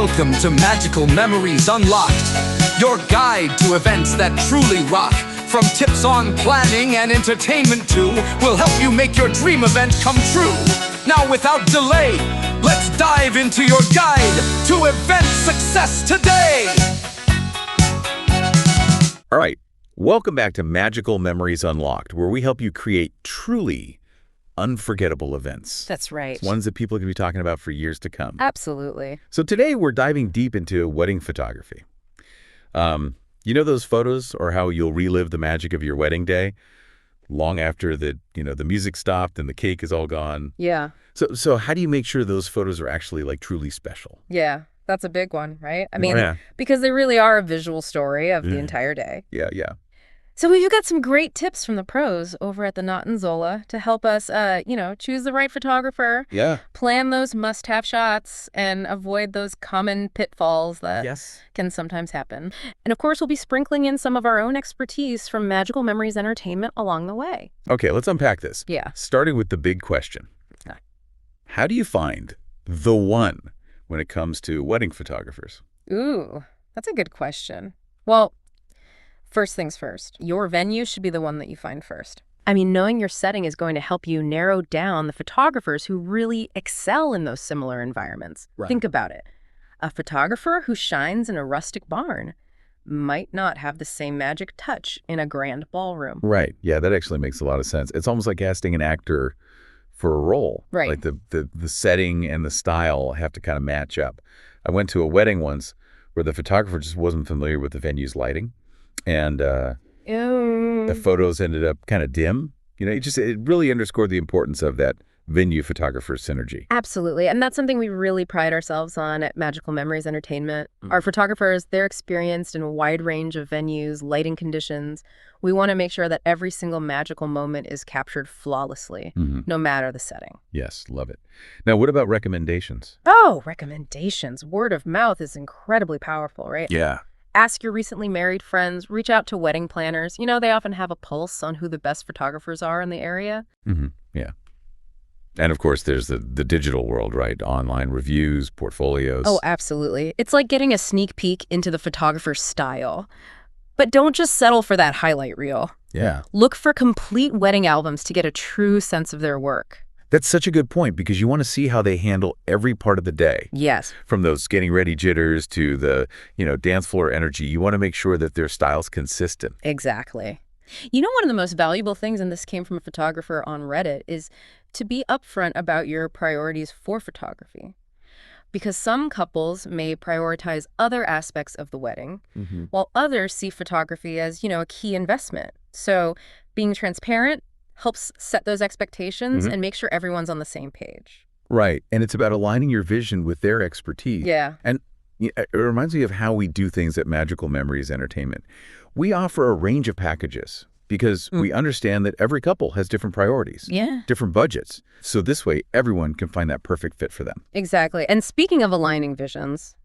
Welcome to Magical Memories Unlocked, your guide to events that truly rock. From tips on planning and entertainment too, will help you make your dream event come true. Now without delay, let's dive into your guide to event success today. All right, welcome back to Magical Memories Unlocked, where we help you create truly unforgettable events. That's right. Ones that people can be talking about for years to come. Absolutely. So today we're diving deep into wedding photography. You know those photos, or how you'll relive the magic of your wedding day long after the music stopped and the cake is all gone? Yeah. So how do you make sure those photos are actually like truly special? Yeah. That's a big one, right? I mean, Yeah. because they really are a visual story of the entire day. Yeah. So we've got some great tips from the pros over at the Knot and Zola to help us, choose the right photographer, Yeah. plan those must-have shots, and avoid those common pitfalls that can sometimes happen. And of course, we'll be sprinkling in some of our own expertise from Magical Memories Entertainment along the way. Okay, let's unpack this. Yeah. Starting with the big question. Okay. How do you find the one when it comes to wedding photographers? Ooh, that's a good question. Well, first things first, your venue should be the one that you find first. I mean, knowing your setting is going to help you narrow down the photographers who really excel in those similar environments. Right. Think about it. A photographer who shines in a rustic barn might not have the same magic touch in a grand ballroom. Right. Yeah, that actually makes a lot of sense. It's almost like casting an actor for a role. Right. Like the setting and the style have to kind of match up. I went to a wedding once where the photographer just wasn't familiar with the venue's lighting. And the photos ended up kind of dim. It really underscored the importance of that venue photographer synergy. Absolutely. And that's something we really pride ourselves on at Magical Memories Entertainment. Our photographers, they're experienced in a wide range of venues, lighting conditions. We want to make sure that every single magical moment is captured flawlessly, no matter the setting. Yes, love it. Now, what about recommendations? Oh, recommendations. Word of mouth is incredibly powerful, right? Yeah. Ask your recently married friends, reach out to wedding planners. They often have a pulse on who the best photographers are in the area. Yeah. And of course, there's the digital world, right? Online reviews, portfolios. Oh, absolutely. It's like getting a sneak peek into the photographer's style. But don't just settle for that highlight reel. Yeah. Look for complete wedding albums to get a true sense of their work. That's such a good point, because you want to see how they handle every part of the day. Yes. From those getting ready jitters to the, dance floor energy. You want to make sure that their style's consistent. Exactly. One of the most valuable things, and this came from a photographer on Reddit, is to be upfront about your priorities for photography. Because some couples may prioritize other aspects of the wedding, while others see photography as, a key investment. So being transparent helps set those expectations and make sure everyone's on the same page. Right. And it's about aligning your vision with their expertise. Yeah. And it reminds me of how we do things at Magical Memories Entertainment. We offer a range of packages because we understand that every couple has different priorities, different budgets. So this way, everyone can find that perfect fit for them. Exactly. And speaking of aligning visions,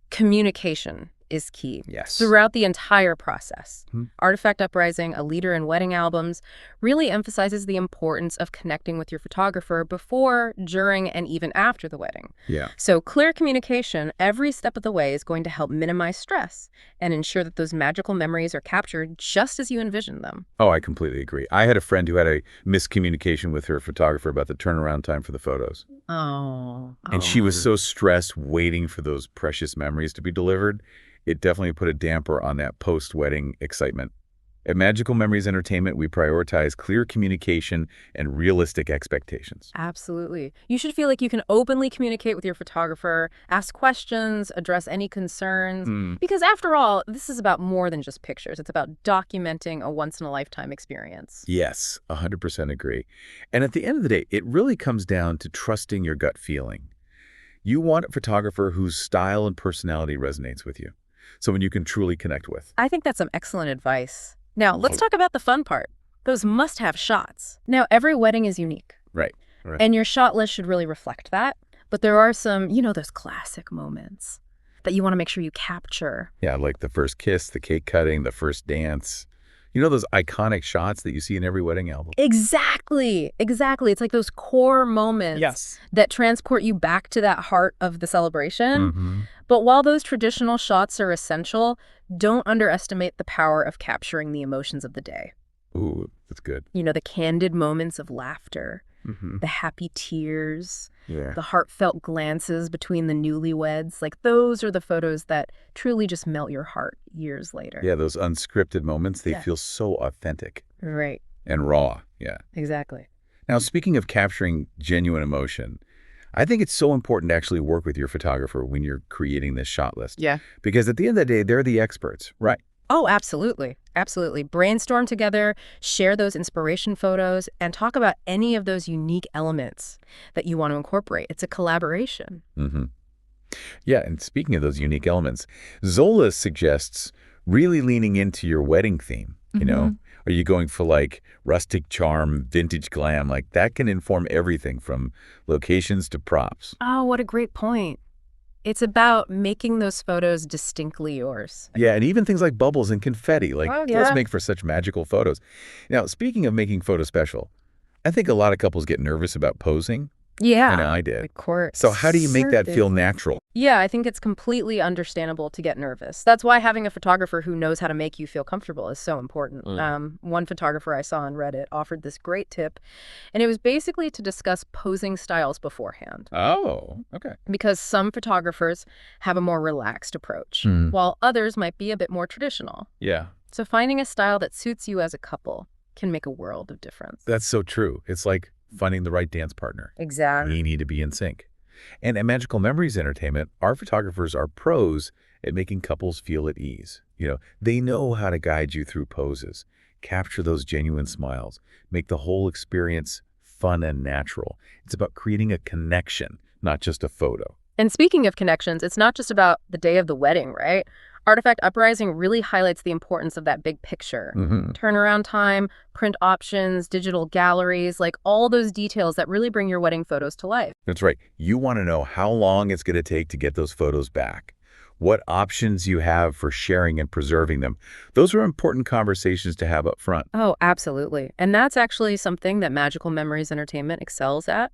communication is key. Yes. Throughout the entire process. Artifact Uprising, a leader in wedding albums, really emphasizes the importance of connecting with your photographer before, during, and even after the wedding. Yeah. So clear communication every step of the way is going to help minimize stress and ensure that those magical memories are captured just as you envisioned them. Oh, I completely agree. I had a friend who had a miscommunication with her photographer about the turnaround time for the photos. Oh. And she was so stressed waiting for those precious memories to be delivered. It definitely put a damper on that post-wedding excitement. At Magical Memories Entertainment, we prioritize clear communication and realistic expectations. Absolutely. You should feel like you can openly communicate with your photographer, ask questions, address any concerns. Because after all, this is about more than just pictures. It's about documenting a once-in-a-lifetime experience. Yes, 100% agree. And at the end of the day, it really comes down to trusting your gut feeling. You want a photographer whose style and personality resonates with you, someone you can truly connect with. I think that's some excellent advice. Now, let's talk about the fun part, those must-have shots. Now, every wedding is unique. Right. And your shot list should really reflect that. But there are some, those classic moments that you want to make sure you capture. Yeah, like the first kiss, the cake cutting, the first dance. Those iconic shots that you see in every wedding album? Exactly. It's like those core moments that transport you back to that heart of the celebration. But while those traditional shots are essential, don't underestimate the power of capturing the emotions of the day. Ooh, that's good. The candid moments of laughter, Mm-hmm. the happy tears, Yeah. the heartfelt glances between the newlyweds. Like, those are the photos that truly just melt your heart years later. Yeah, those unscripted moments, they Yeah. feel so authentic Right. and raw. Yeah. Exactly. Now, speaking of capturing genuine emotion, I think it's so important to actually work with your photographer when you're creating this shot list. Yeah. Because at the end of the day, they're the experts, right? Oh, absolutely. Absolutely. Brainstorm together, share those inspiration photos, and talk about any of those unique elements that you want to incorporate. It's a collaboration. Mm-hmm. Yeah, and speaking of those unique elements, Zola suggests really leaning into your wedding theme, you know? Are you going for like rustic charm, vintage glam? Like that can inform everything from locations to props. Oh, what a great point. It's about making those photos distinctly yours. Yeah, and even things like bubbles and confetti, like Oh, those yeah. make for such magical photos. Now, speaking of making photos special, I think a lot of couples get nervous about posing. Yeah. I know I did. Of course. So how do you make that feel natural? Yeah, I think it's completely understandable to get nervous. That's why having a photographer who knows how to make you feel comfortable is so important. One photographer I saw on Reddit offered this great tip, and it was basically to discuss posing styles beforehand. Oh, okay. Because some photographers have a more relaxed approach, while others might be a bit more traditional. Yeah, So finding a style that suits you as a couple can make a world of difference. that's so true. It's like finding the right dance partner. Exactly. We need to be in sync. And at Magical Memories Entertainment, our photographers are pros at making couples feel at ease. They know how to guide you through poses, capture those genuine smiles, make the whole experience fun and natural. It's about creating a connection, not just a photo. And speaking of connections, it's not just about the day of the wedding, right? Artifact Uprising really highlights the importance of that big picture. Turnaround time, print options, digital galleries, like all those details that really bring your wedding photos to life. That's right. You want to know how long it's going to take to get those photos back, what options you have for sharing and preserving them. Those are important conversations to have up front. Oh, absolutely. And that's actually something that Magical Memories Entertainment excels at.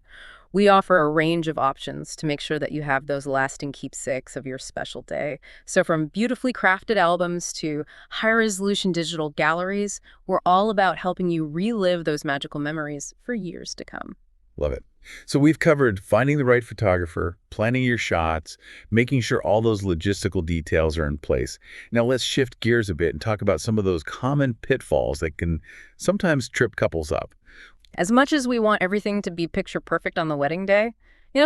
We offer a range of options to make sure that you have those lasting keepsakes of your special day. So from beautifully crafted albums to high-resolution digital galleries, we're all about helping you relive those magical memories for years to come. Love it. So we've covered finding the right photographer, planning your shots, making sure all those logistical details are in place. Now let's shift gears a bit and talk about some of those common pitfalls that can sometimes trip couples up. As much as we want everything to be picture perfect on the wedding day,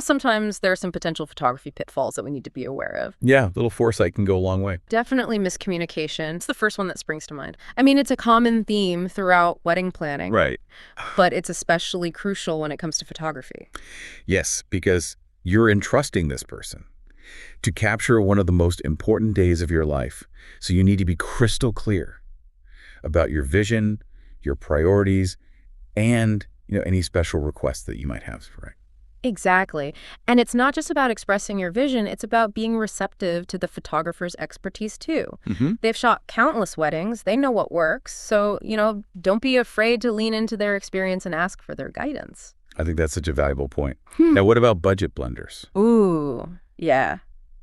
sometimes there are some potential photography pitfalls that we need to be aware of. Yeah, a little foresight can go a long way. Definitely miscommunication. It's the first one that springs to mind. I mean, it's a common theme throughout wedding planning. Right. But it's especially crucial when it comes to photography. Yes, because you're entrusting this person to capture one of the most important days of your life. So you need to be crystal clear about your vision, your priorities, and any special requests that you might have, right? Exactly. And it's not just about expressing your vision, it's about being receptive to the photographer's expertise too. They've shot countless weddings, they know what works, so, don't be afraid to lean into their experience and ask for their guidance. I think that's such a valuable point. Now, what about budget blunders? Ooh, yeah.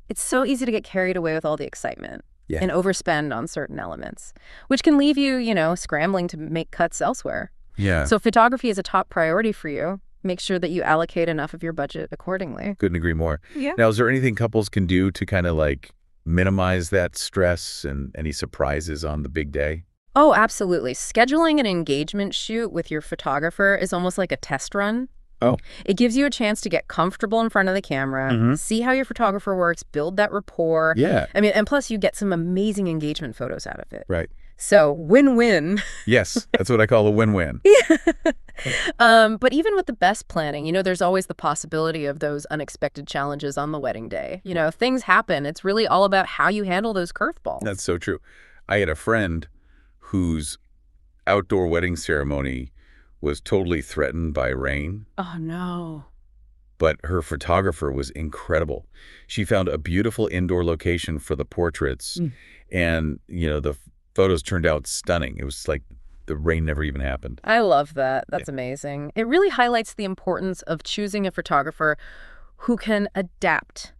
It's so easy to get carried away with all the excitement. Yeah. And overspend on certain elements, which can leave you, scrambling to make cuts elsewhere. Yeah. So if photography is a top priority for you, make sure that you allocate enough of your budget accordingly. Couldn't agree more. Yeah. Now, is there anything couples can do to kind of like minimize that stress and any surprises on the big day? Oh, absolutely. Scheduling an engagement shoot with your photographer is almost like a test run. Oh. It gives you a chance to get comfortable in front of the camera, see how your photographer works, build that rapport. Yeah. I mean, and plus you get some amazing engagement photos out of it. Right. So win-win. Yes, that's what I call a win-win. But even with the best planning, there's always the possibility of those unexpected challenges on the wedding day. Things happen. It's really all about how you handle those curveballs. That's so true. I had a friend whose outdoor wedding ceremony was totally threatened by rain. Oh, no. But her photographer was incredible. She found a beautiful indoor location for the portraits, and, the photos turned out stunning. It was like the rain never even happened. I love that. That's amazing. It really highlights the importance of choosing a photographer who can adapt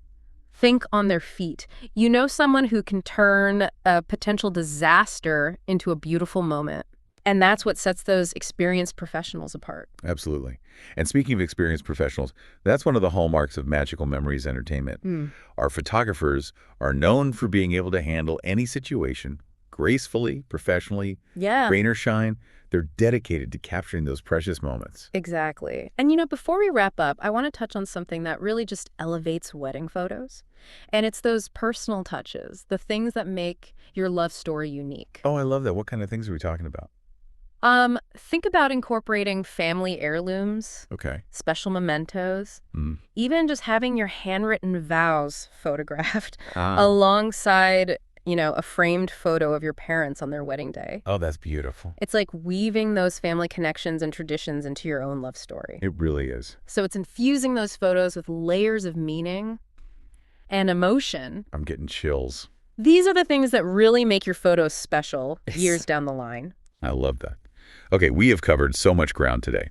think on their feet. You know someone who can turn a potential disaster into a beautiful moment. And that's what sets those experienced professionals apart. Absolutely. And speaking of experienced professionals, that's one of the hallmarks of Magical Memories Entertainment. Our photographers are known for being able to handle any situation gracefully, professionally, rain or shine. They're dedicated to capturing those precious moments. Exactly. And before we wrap up, I want to touch on something that really just elevates wedding photos. And it's those personal touches, the things that make your love story unique. Oh, I love that. What kind of things are we talking about? Think about incorporating family heirlooms, special mementos, even just having your handwritten vows photographed alongside, a framed photo of your parents on their wedding day. Oh, that's beautiful. It's like weaving those family connections and traditions into your own love story. It really is. So it's infusing those photos with layers of meaning and emotion. I'm getting chills. These are the things that really make your photos special years down the line. I love that. Okay, we have covered so much ground today.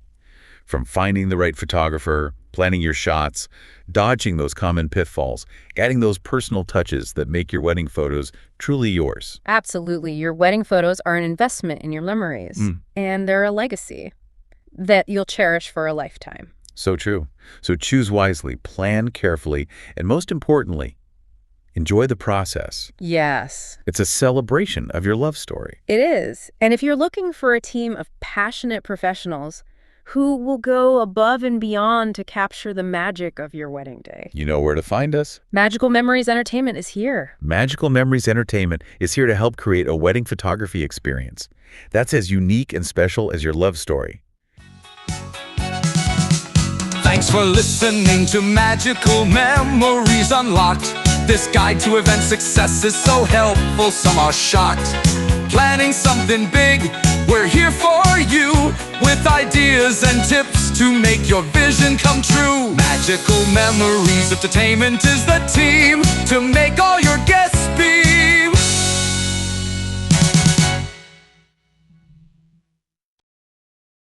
From finding the right photographer, planning your shots, dodging those common pitfalls, adding those personal touches that make your wedding photos truly yours. Absolutely. Your wedding photos are an investment in your memories, and they're a legacy that you'll cherish for a lifetime. So true. So choose wisely, plan carefully, and most importantly, enjoy the process. Yes. It's a celebration of your love story. It is. And if you're looking for a team of passionate professionals who will go above and beyond to capture the magic of your wedding day, You know where to find us. Magical Memories Entertainment is here. Magical Memories Entertainment is here to help create a wedding photography experience that's as unique and special as your love story. Thanks for listening to Magical Memories Unlocked. This guide to event success is so helpful, some are shocked. Planning something big, we're here for you, with ideas and tips to make your vision come true. Magical Memories Entertainment is the team to make all